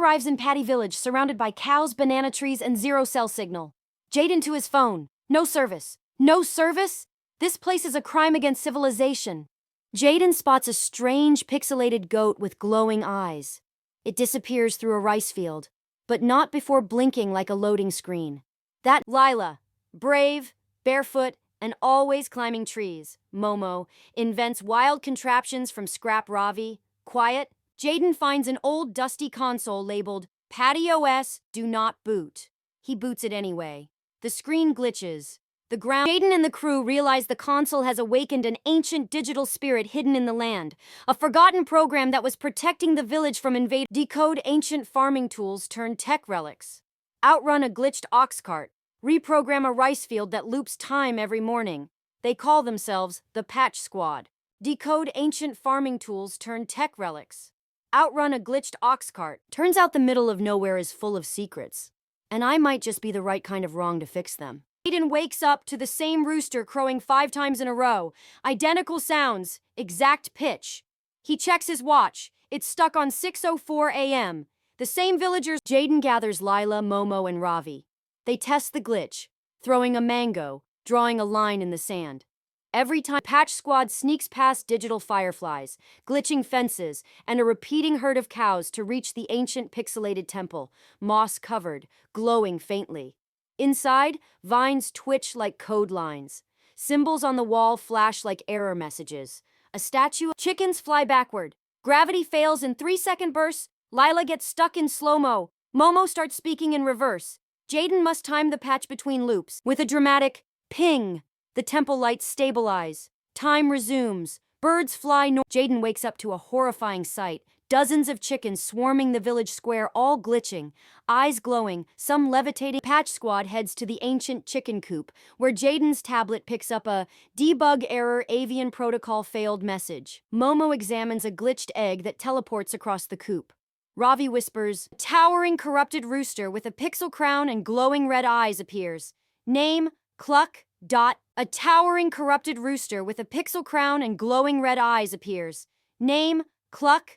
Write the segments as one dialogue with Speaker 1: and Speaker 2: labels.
Speaker 1: Arrives in Paddi village surrounded by cows, banana trees, and zero cell signal. Jayden to his phone. No service. No service? This place is a crime against civilization. Jayden spots a strange pixelated goat with glowing eyes. It disappears through a rice field, but not before blinking like a loading screen. That Lila, brave, barefoot, and always climbing trees, Momo, invents wild contraptions from scrap Ravi. Quiet, Jayden finds an old dusty console labeled Paddi OS Do Not Boot. He boots it anyway. The screen glitches. Jayden and the crew realize the console has awakened an ancient digital spirit hidden in the land, a forgotten program that was protecting the village from invaders. Decode ancient farming tools turn tech relics. Outrun a glitched ox cart. Reprogram a rice field that loops time every morning. They call themselves the Patch Squad. Decode ancient farming tools turn tech relics. Outrun a glitched ox cart. Turns out the middle of nowhere is full of secrets, and I might just be the right kind of wrong to fix them. Jayden wakes up to the same rooster crowing 5 times in a row. Identical sounds, exact pitch. He checks his watch. It's stuck on 6:04 a.m. The same villagers. Jayden gathers Lila, Momo, and Ravi. They test the glitch, throwing a mango, drawing a line in the sand. Every time, Patch Squad sneaks past digital fireflies, glitching fences, and a repeating herd of cows to reach the ancient pixelated temple, moss-covered, glowing faintly. Inside, vines twitch like code lines. Symbols on the wall flash like error messages. A statue. Chickens fly backward. Gravity fails in 3-second bursts. Lila gets stuck in slow-mo. Momo starts speaking in reverse. Jayden must time the patch between loops. With a dramatic ping, the temple lights stabilize. Time resumes. Birds fly north. Jayden wakes up to a horrifying sight. Dozens of chickens swarming the village square, all glitching, eyes glowing, some levitating. Patch Squad heads to the ancient chicken coop, where Jayden's tablet picks up a debug error avian protocol failed message. Momo examines a glitched egg that teleports across the coop. Ravi whispers, a towering corrupted rooster with a pixel crown and glowing red eyes appears. Name, Cluck, dot. A towering corrupted rooster with a pixel crown and glowing red eyes appears. Name, Cluck,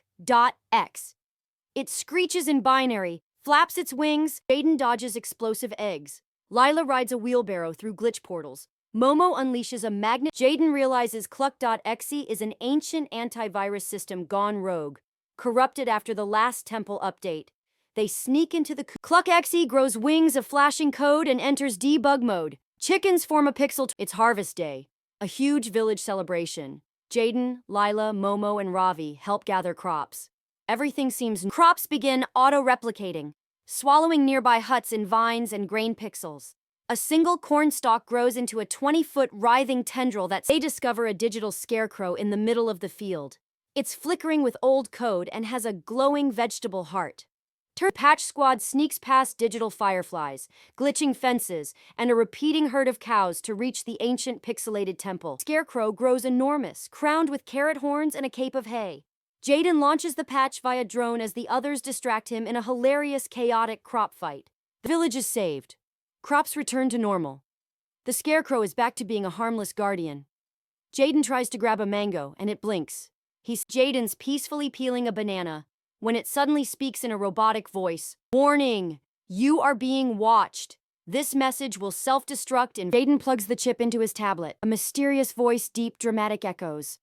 Speaker 1: .x. It screeches in binary, flaps its wings. Jayden dodges explosive eggs. Lila rides a wheelbarrow through glitch portals. Momo unleashes a magnet. Jayden realizes Cluck.exe is an ancient antivirus system gone rogue, corrupted after the last temple update. They sneak into the Cluck.exe grows wings of flashing code and enters debug mode. Chickens form a pixel. It's harvest day, a huge village celebration. Jayden, Lila, Momo, and Ravi help gather crops. Everything seems. Crops begin auto-replicating, swallowing nearby huts in vines and grain pixels. A single corn stalk grows into a 20-foot writhing tendril that they discover a digital scarecrow in the middle of the field. It's flickering with old code and has a glowing vegetable heart. Patch Squad sneaks past digital fireflies, glitching fences, and a repeating herd of cows to reach the ancient pixelated temple. Scarecrow grows enormous, crowned with carrot horns and a cape of hay. Jayden launches the patch via drone as the others distract him in a hilarious, chaotic crop fight. The village is saved. Crops return to normal. The Scarecrow is back to being a harmless guardian. Jayden tries to grab a mango, and it blinks. Jayden's peacefully peeling a banana, when it suddenly speaks in a robotic voice. Warning! You are being watched. This message will self-destruct and Jayden plugs the chip into his tablet. A mysterious voice, deep, dramatic echoes.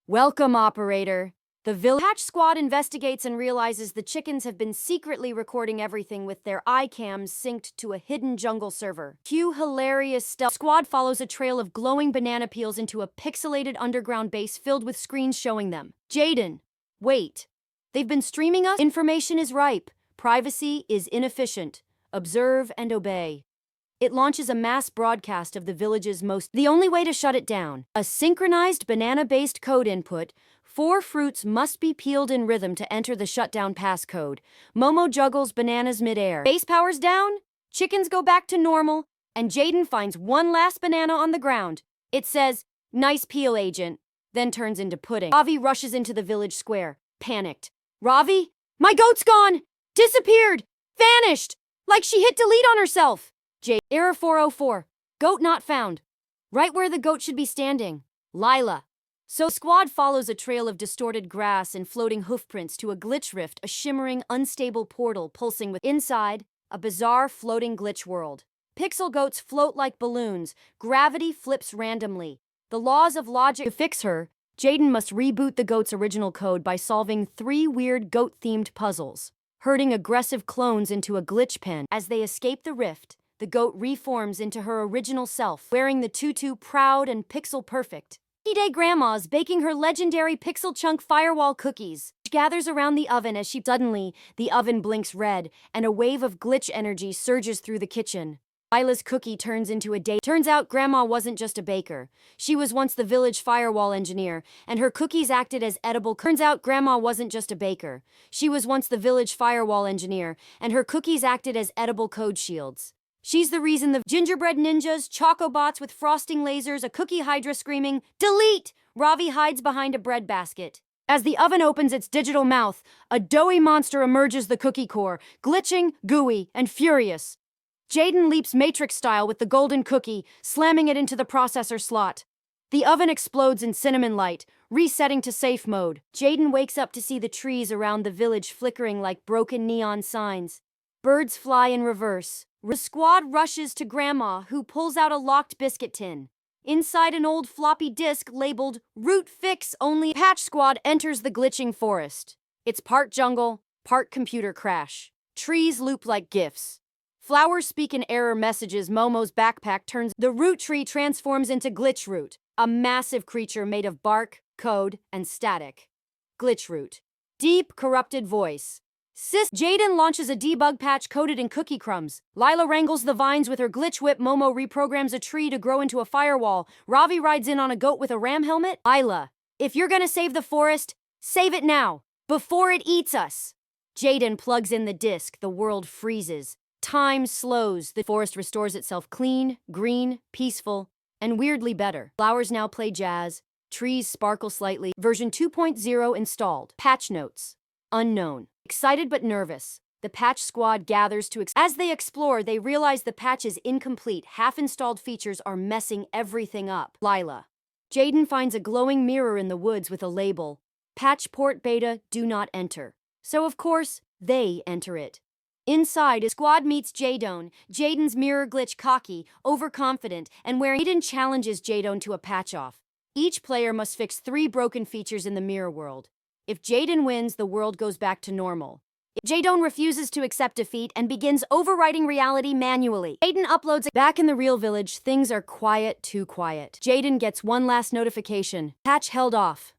Speaker 1: Welcome, operator. The Patch Squad investigates and realizes the chickens have been secretly recording everything with their iCams synced to a hidden jungle server. Cue hilarious stealth. Squad follows a trail of glowing banana peels into a pixelated underground base filled with screens showing them. Jayden, wait. They've been streaming us? Information is ripe. Privacy is inefficient. Observe and obey. It launches a mass broadcast of the village's the only way to shut it down. A synchronized banana-based code input. 4 fruits must be peeled in rhythm to enter the shutdown passcode. Momo juggles bananas midair. Base powers down, chickens go back to normal, and Jayden finds one last banana on the ground. It says, "Nice peel, agent," then turns into pudding. Ravi rushes into the village square, panicked. Ravi? My goat's gone! Disappeared! Vanished! Like she hit delete on herself! Error 404. Goat not found. Right where the goat should be standing. Lila. So the squad follows a trail of distorted grass and floating hoofprints to a glitch rift, a shimmering, unstable portal pulsing with inside, a bizarre floating glitch world. Pixel goats float like balloons, gravity flips randomly. The laws of logic. To fix her, Jayden must reboot the goat's original code by solving 3 weird goat-themed puzzles, herding aggressive clones into a glitch pen. As they escape the rift, the goat reforms into her original self, wearing the tutu proud and pixel-perfect. Day Grandma's baking her legendary pixel chunk firewall cookies. She gathers around the oven as suddenly, the oven blinks red, and a wave of glitch energy surges through the kitchen. Lila's cookie turns into a day. Turns out Grandma wasn't just a baker. She was once the village firewall engineer, and her cookies acted as edible. Turns out Grandma wasn't just a baker. She was once the village firewall engineer, and her cookies acted as edible code shields. She's the reason the gingerbread ninjas, chocobots with frosting lasers, a cookie hydra screaming, "Delete!" Ravi hides behind a bread basket. As the oven opens its digital mouth, a doughy monster emerges the cookie core, glitching, gooey, and furious. Jayden leaps Matrix-style with the golden cookie, slamming it into the processor slot. The oven explodes in cinnamon light, resetting to safe mode. Jayden wakes up to see the trees around the village flickering like broken neon signs. Birds fly in reverse. The squad rushes to Grandma, who pulls out a locked biscuit tin. Inside an old floppy disk labeled "Root Fix Only," Patch Squad enters the glitching forest. It's part jungle, part computer crash. Trees loop like GIFs. Flowers speak in error messages. Momo's backpack turns. The root tree transforms into Glitch Root, a massive creature made of bark, code, and static. Glitch Root. Deep, corrupted voice. Jayden launches a debug patch coated in cookie crumbs. Lila wrangles the vines with her glitch whip. Momo reprograms a tree to grow into a firewall. Ravi rides in on a goat with a ram helmet. Lila, if you're gonna save the forest, save it now, before it eats us. Jayden plugs in the disc. The world freezes. Time slows. The forest restores itself clean, green, peaceful, and weirdly better. Flowers now play jazz. Trees sparkle slightly. Version 2.0 installed. Patch notes. Unknown. Excited but nervous, the patch squad gathers to as they explore, they realize the patch is incomplete. Half-installed features are messing everything up. Lila. Jayden finds a glowing mirror in the woods with a label, "Patch Port Beta, do not enter." So of course, they enter it. Inside, a squad meets Jayden. Jayden's mirror glitch cocky, overconfident, and wearing. Jayden challenges Jayden to a patch-off. Each player must fix 3 broken features in the mirror world. If Jayden wins, the world goes back to normal. Jayden refuses to accept defeat and begins overwriting reality manually. Jayden uploads. Back in the real village, things are quiet, too quiet. Jayden gets one last notification. Patch held off.